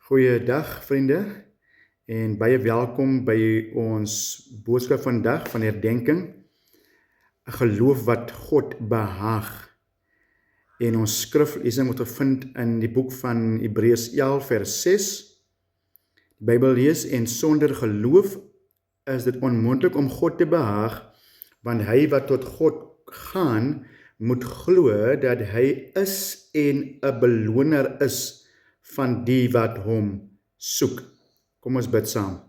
Goeiedag vriende en baie welkom by ons boodskap vandag van herdenking, 'n geloof wat God behaag. En ons skriflesing word gevind in die boek van Hebreërs 11 vers 6. Die Bybel lees: en sonder geloof is dit onmoontlik om God te behaag, want hy wat tot God gaan, moet glo dat hy is en 'n beloner is van die wat hom soek. Kom ons bid saam.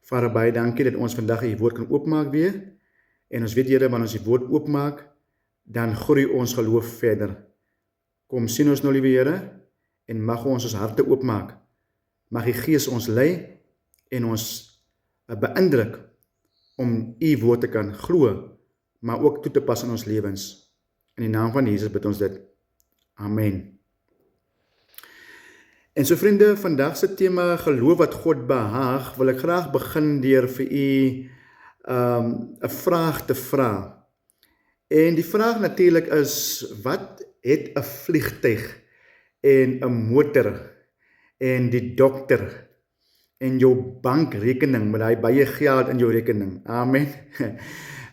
Vader, baie dankie dat ons vandag die woord kan oopmaak weer. En ons weet, Here, wanneer ons die woord oopmaak, dan groei ons geloof verder. Kom sien ons nou, liewe Here, en mag ons harte oopmaak. Mag die Gees ons lei en ons beïndruk om u woord te kan glo, maar ook toe te pas in ons lewens. In die naam van Jesus bid ons dit. Amen. En so vriende, vandag se tema geloof wat God behaag, wil ek graag begin deur vir u 'n vraag te vra. En die vraag natuurlik is, wat het 'n vliegtyg en 'n motor en die dokter en jou bankrekening met daai baie geld in jou rekening? Amen.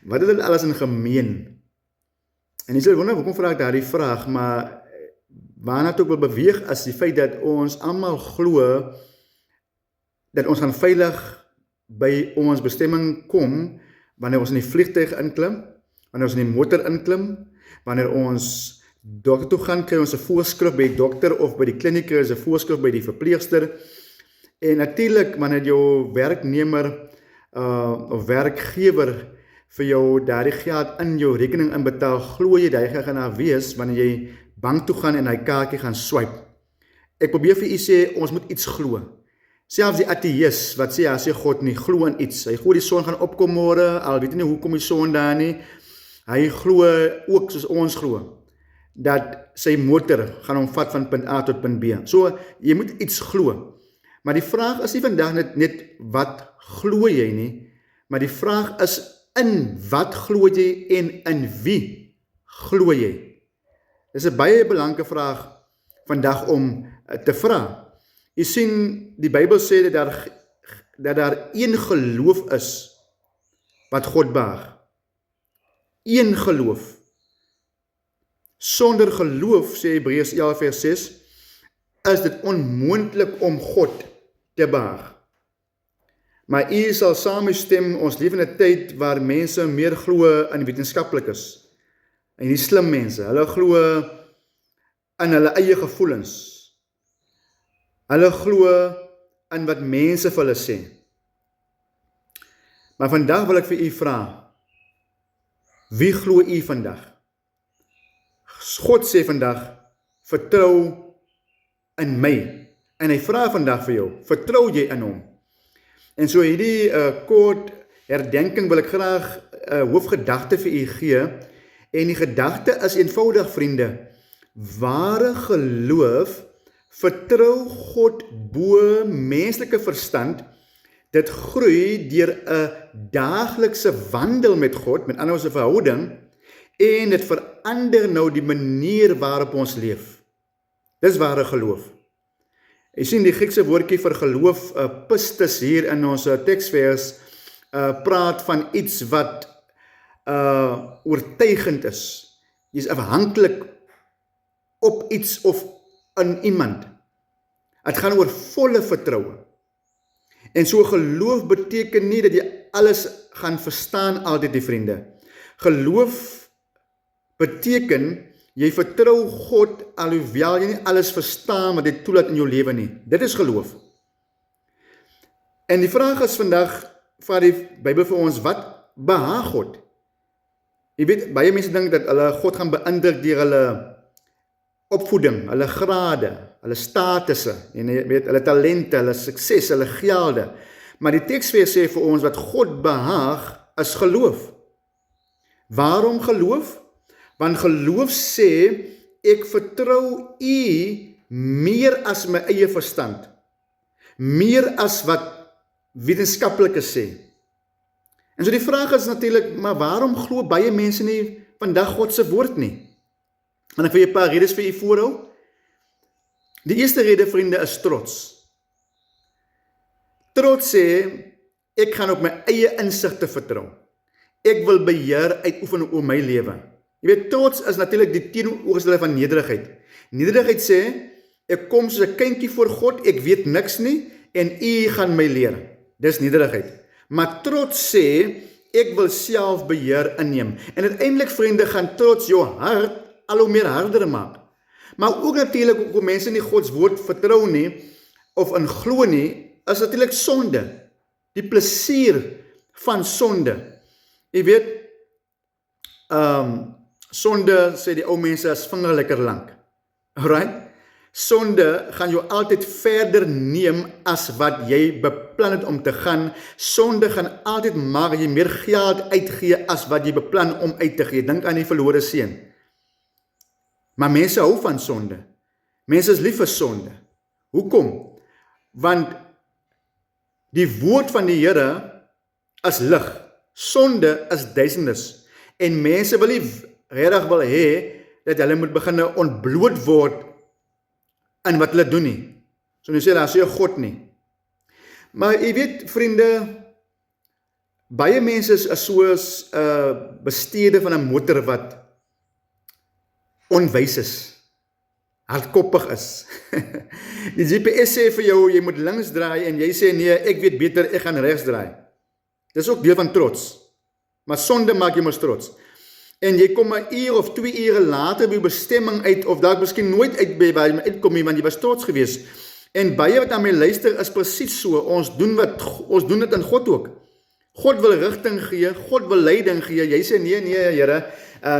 Wat het dit alles in gemeen? En jy sal wonder, hoekom vra ek daardie vraag, maar waarna toe ek wil beweeg is die feit dat ons almal glo dat ons gaan veilig by ons bestemming kom wanneer ons in die vliegtuig inklim, wanneer ons in die motor inklim, wanneer ons dokter toe gaan, kry ons 'n voorskrif by die dokter of by die kliniek kry ons 'n voorskrif by die verpleegster. En natuurlik wanneer jou werknemer of werkgewer vir jou daardie geld in jou rekening inbetaal, glo jy dat hy gaan daar wees wanneer jy bank toe gaan en hy kaartjie gaan swipe. Ek probeer vir u sê, ons moet iets glo. Selfs die ateïs wat sê, as jy God nie glo in iets. Hy glo die son gaan opkom môre, al weet nie hoekom die son daar nie. Hy glo ook soos ons glo dat sy motor gaan hom vat van punt A tot punt B. So jy moet iets glo. Maar die vraag is nie vandag net wat glo jy nie, maar die vraag is, in wat glo jy en in wie glo jy? Dis 'n baie belangrike vraag vandag om te vra. Jy sien, die Bybel sê dat daar een geloof is wat God behaag. Een geloof. Sonder geloof, sê Hebreërs 11 vers 6, is dit onmoontlik om God te behaag. Maar u sal saamstem, ons leef in 'n tyd waar mense meer glo in wetenskaplikes. En die slim mense, hulle glo in hulle eie gevoelens. Hulle glo in wat mense vir hulle sê. Maar vandag wil ek vir u vra, wie glo u vandag? God sê vandag, vertrou in my. En hy vra vandag vir jou, vertrou jy in hom? En so hierdie kort herdenking wil ek graag hoofgedagte vir u gee. En die gedagte is eenvoudig, vriende. Ware geloof vertrou God bo menslike verstand. Dit groei deur 'n daaglikse wandel met God, met ander woorde 'n verhouding, en dit verander nou die manier waarop ons leef. Dis ware geloof. Jy sien die Griekse woordjie vir geloof, pistis, hier in ons teksvers, praat van iets wat oortuigend is. Jy is afhanklik op iets of in iemand. Het gaan oor volle vertroue. En so geloof beteken nie dat jy alles gaan verstaan altyd, die vriende. Geloof beteken jy vertrou God alhoewel jy nie alles verstaan wat hy toelaat in jou lewe nie. Dit is geloof. En die vraag is vandag, van die Bybel vir ons, wat behaag God? Jy weet, baie mense dink dat hulle God gaan beïndruk deur hulle opvoeding, hulle grade, hulle statusse, en jy weet, hulle talente, hulle sukses, hulle gelde. Maar die teksvers sê vir ons wat God behaag is geloof. Waarom geloof? Want geloof sê, ek vertrou u meer as my eie verstand, meer as wat wetenskaplikes sê. En so die vraag is natuurlik, maar waarom glo baie mense nie vandag God se woord nie? En ek wil 'n paar redes vir u voorhou. Die eerste rede, vriende, is trots. Trots sê, ek gaan op my eie insigte vertrou. Ek wil beheer uitoefen oor my lewe. Jy weet, trots is natuurlik die teenoorgestelde van nederigheid. Nederigheid sê, ek kom soos 'n kindjie voor God, ek weet niks nie, en U gaan my leer. Dis nederigheid. Maar trots sê, ek wil self beheer inneem. En uiteindelik, vriende, gaan trots jou hart al hoe meer harder maak. Maar ook natuurlik, ook mense nie Gods woord vertrou nie, of in glo nie, is natuurlik sonde. Die plesier van sonde. Jy weet, sonde, sê die ou mense, is vingerlikker lank. Alright? Sonde gaan jou altyd verder neem as wat jy beplan het om te gaan. Sonde gaan altyd maak dat jy meer geld uitgee as wat jy beplan om uit te gee. Dink aan die verlore seun. Maar mense hou van sonde. Mense is lief vir sonde. Hoekom? Want die woord van die Here is lig. Sonde is duisternis. En mense wil nie regtig wil hê dat hulle moet begin ontbloot word in wat hulle doen nie. So nou sê daar sê God nie. Maar jy weet, vriende, baie mense is soos bestuurder van 'n motor wat onwys is, hardkoppig is. Die GPS sê vir jou, jy moet links draai, en jy sê nee, ek weet beter, ek gaan regs draai. Dis ook deel van trots. Maar sonde maak jy mos trots. En jy kom 'n uur of 2 ure later by jou bestemming uit, of dalk miskien nooit uit by waar jy uitkom nie, want jy was trots gewees. En baie wat aan my luister is presies so, ons doen dit in God ook. God wil rigting gee, God wil leiding gee, jy sê nee, Here,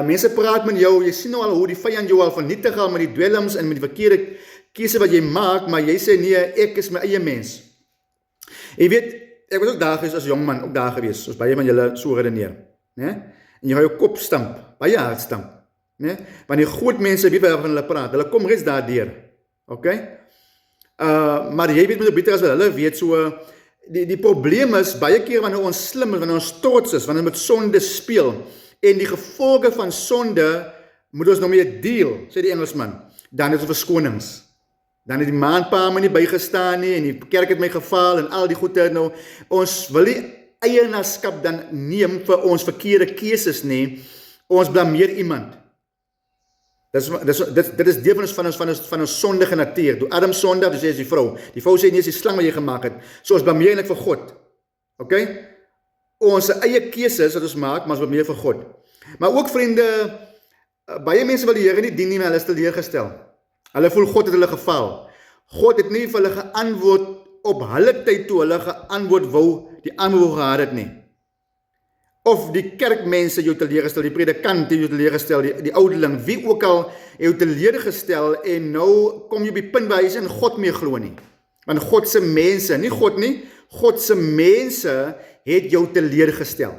mense praat met jou, jy sien nou al hoe die vyand jou al vernietig al met die dwelms en met die verkeerde keuse wat jy maak, maar jy sê nee, ek is my eie mens. Jy weet, ek was ook daar gewees as jong man, ook daar gewees, soos baie van julle so redeneer, né? En jy gaan jou kop stamp, baie hard stamp, né? Want die groot mense, wie waarvan hulle praat, hulle kom reeds daardeur, okay? Maar jy weet met beter as wat hulle weet, so, die probleem is, baie keer wanneer ons slim is, wanneer ons trots is, wanneer ons met sonde speel, en die gevolge van sonde, moet ons nou mee deel, sê die Engelsman, dan is het verskonings. Dan het die maandpa my nie bygestaan nie, en die kerk het my geval, en al die goede nou, ons wil nie eienaarskap dan neem vir ons verkeerde keuses nie, ons blameer iemand. Dit is deel van ons sondige natuur. Toe Adam sondig, dus sê die vrou sê nie, is die slang wat jy gemaak het, so ons blameer eintlik vir God. Okay? Ons eie keuses wat ons maak, maar ons blameer vir God. Maar ook vriende, baie mense wil die Here nie dien nie, maar hulle is teleurgestel. Hulle voel God het hulle gefaal. God het nie vir hulle geantwoord op hulle tyd toe hulle geantwoord wou, die antwoord gehad het nie. Of die kerkmense jou teleurgestel, die predikant jou teleurgestel, die oudeling, wie ook al jou teleurgestel, en nou kom jy by die punt waar jy in God mee glo nie. Want God se mense, nie God nie, God se mense het jou teleurgestel.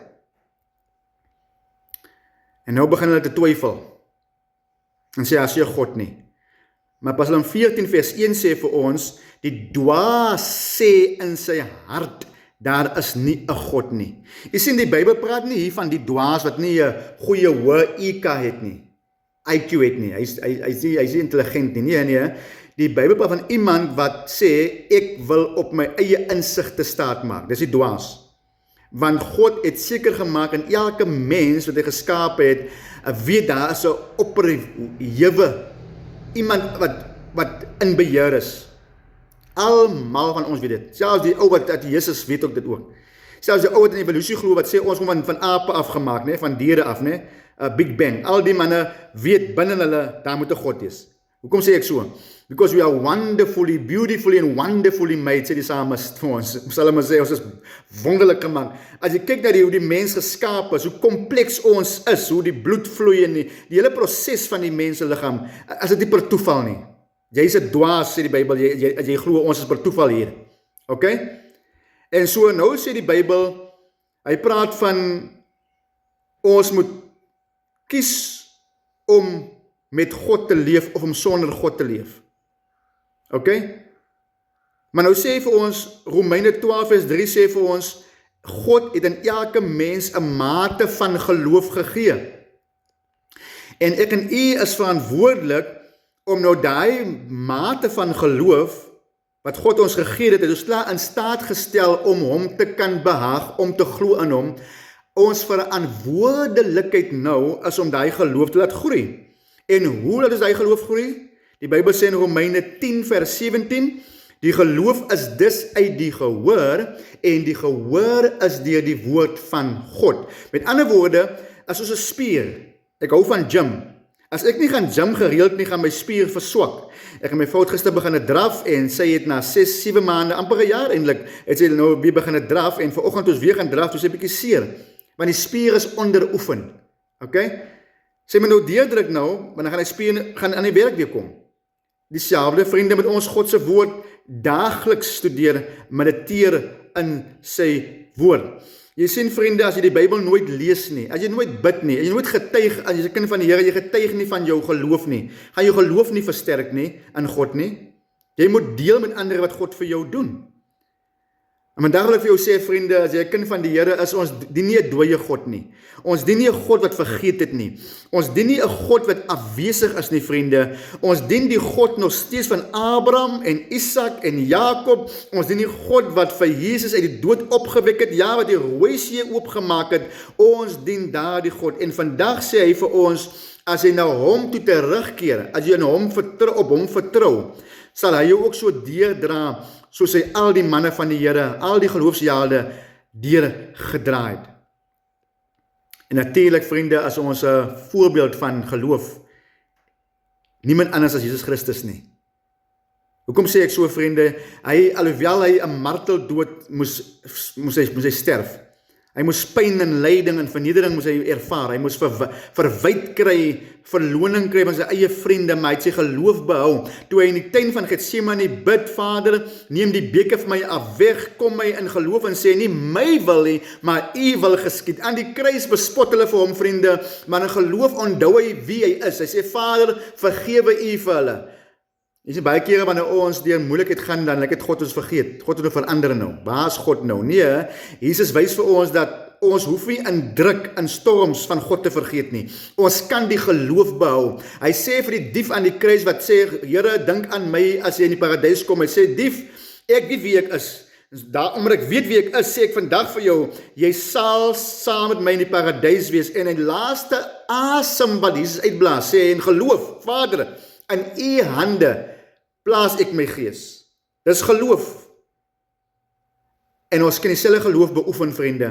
En nou begin hulle te twyfel. En sê, as jy God nie. Maar Psalm 14 vers 1 sê vir ons, die dwaas sê in sy hart, daar is nie 'n God nie. Jy sien, die Bybel praat nie hier van die dwaas wat nie 'n goeie hoë IQ het nie. IQ het nie. Hy is intelligent nie. Nee. Die Bybel praat van iemand wat sê, ek wil op my eie insigte staat maak. Dis die dwaas. Want God het seker gemaak in elke mens wat hy geskaap het, weet daar is 'n opperhewe, iemand wat in beheer is. Almal van ons weet dit. Selfs die ou wat Jesus weet ook dit ook. Selfs die ou wat in evolusie glo wat sê ons kom van ape afgemaak, né, van diere af, né? Big Bang. Al die manne weet binne hulle daar moet 'n God wees. Hoekom sê ek so? Because we are wonderfully, beautifully and wonderfully made, sê die psalmist vir ons. Psalm sê ons is wonderlik gemaak. As jy kyk na hoe die mens geskaap is, hoe kompleks ons is, hoe die bloed vloei en die hele proses van die menseliggaam, as dit nie per toeval nie. Jy is 'n dwaas, sê die Bybel, jy glo ons is per toeval hier. Okay? En so nou sê die Bybel, hy praat van ons moet kies om met God te leef of om sonder God te leef. Okay? Maar nou sê vir ons, Romeine 12 vers 3 sê vir ons, God het in elke mens 'n mate van geloof gegee. En ek en u is verantwoordelik om nou daai mate van geloof wat God ons gegee het ons klaar in staat gestel om hom te kan behaag, om te glo in hom. Ons verantwoordelikheid nou is om daai geloof te laat groei. En hoe laat ons daai geloof groei? Die Bybel sê in Romeine 10 vers 17, die geloof is dus uit die gehoor, en die gehoor is deur die woord van God. Met ander woorde, as ons 'n spier, ek hou van gym, as ek nie gaan gym gereeld nie, gaan my spier verswak. Ek het my vrou gister begin draf, en sy het na 6-7 maande, amper 'n jaar eintlik, het sy nou weer begin draf, en vanoggend ons weer gaan draf, toe sy 'n bietjie seer, want die spier is onderoefen. Okay? Sy moet nou deurdruk nou, want dan gaan die spier gaan aan die werk weer kom. Dieselfde, vriende, met ons God se woord daagliks studeer, mediteer in sy woord. Jy sien, vriende, as jy die Bybel nooit lees nie, as jy nooit bid nie, as jy nooit getuig, as jy 'n kind van die Here, jy getuig nie van jou geloof nie, gaan jou geloof nie versterk nie, in God nie. Jy moet deel met ander wat God vir jou doen. En vandag wil ek vir jou sê, vriende, as jy 'n kind van die Here is, ons dien nie 'n dooie God nie. Ons dien nie 'n God wat vergeet het nie. Ons dien nie 'n God wat afwesig is nie, vriende. Ons dien die God nog steeds van Abraham en Isak en Jakob. Ons dien die God wat vir Jesus uit die dood opgewek het, ja, wat die Rooi See oopgemaak het. Ons dien daardie God. En vandag sê hy vir ons, as jy na hom toe terugkeer, as jy op hom vertrou, sal hy jou ook so deurdra, soos hy al die manne van die Here, al die geloofsjare deurgedraai het. En natuurlik, vriende, as ons 'n voorbeeld van geloof, niemand anders as Jesus Christus nie. Hoekom sê ek so, vriende? Alhoewel hy 'n marteldood moes hy sterf. Hy moes pyn en lyding en vernedering moes hy ervaar. Hy moes verwyd kry, verloning kry van sy eie vriende, maar hy het sy geloof behou. Toe hy in die tuin van Getsemane bid, Vader, neem die beker vir my af weg, kom my in geloof en sê, nie my wil nie, maar u wil geskied. Aan die kruis bespot hulle vir hom, vriende, maar in geloof onthou hy wie hy is. Hy sê, Vader, vergewe u vir hulle. Jy sien, baie kere wanneer ons deur moeilikheid gaan, dan lyk dit God ons vergeet. God het verander nou. Waar is God nou? Nee, Jesus wys vir ons dat ons hoef nie in druk, in storms van God te vergeet nie. Ons kan die geloof behou. Hy sê vir die dief aan die kruis wat sê, Here, dink aan my as jy in die paradys kom. Hy sê, dief, ek weet wie ek is. Omdat ek weet wie ek is, sê ek vandag vir jou, jy sal saam met my in die paradys wees. En in die laaste asem wat Jesus uitblaas, sê hy in geloof, Vader, in u hande plaas ek my gees. Dis geloof. En ons kan dieselfde geloof beoefen, vriende,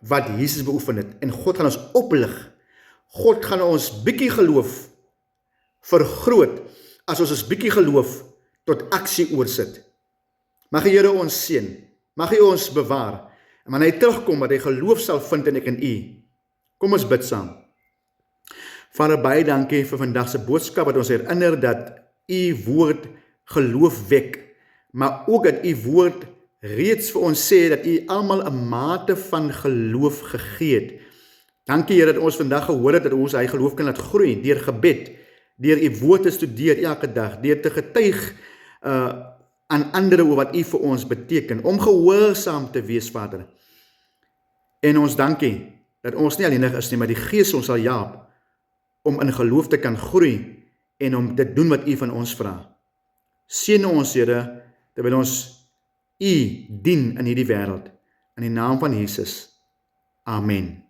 wat Jesus beoefen het. En God gaan ons oplig. God gaan ons bietjie geloof vergroot, as ons bietjie geloof tot aksie oorsit. Mag die Here ons seën. Mag hy ons bewaar. En wanneer hy terugkom, dat hy geloof sal vind in ek en u. Kom ons bid saam. Vader, baie dankie vir vandag se boodskap, wat ons herinner dat u woord geloof wek, maar ook dat u woord reeds vir ons sê dat u almal 'n mate van geloof gegee het. Dankie Here dat ons vandag gehoor het dat ons hy geloof kan laat groei deur gebed, deur u woord te studeer elke dag, deur te getuig aan ander oor wat u vir ons beteken, om gehoorsaam te wees, Vader. En ons dankie dat ons nie alleenig is nie, maar die Gees ons sal help om in geloof te kan groei en om te doen wat u van ons vra. Seën ons, Here, terwyl ons u dien in hierdie wêreld. In die naam van Jesus. Amen.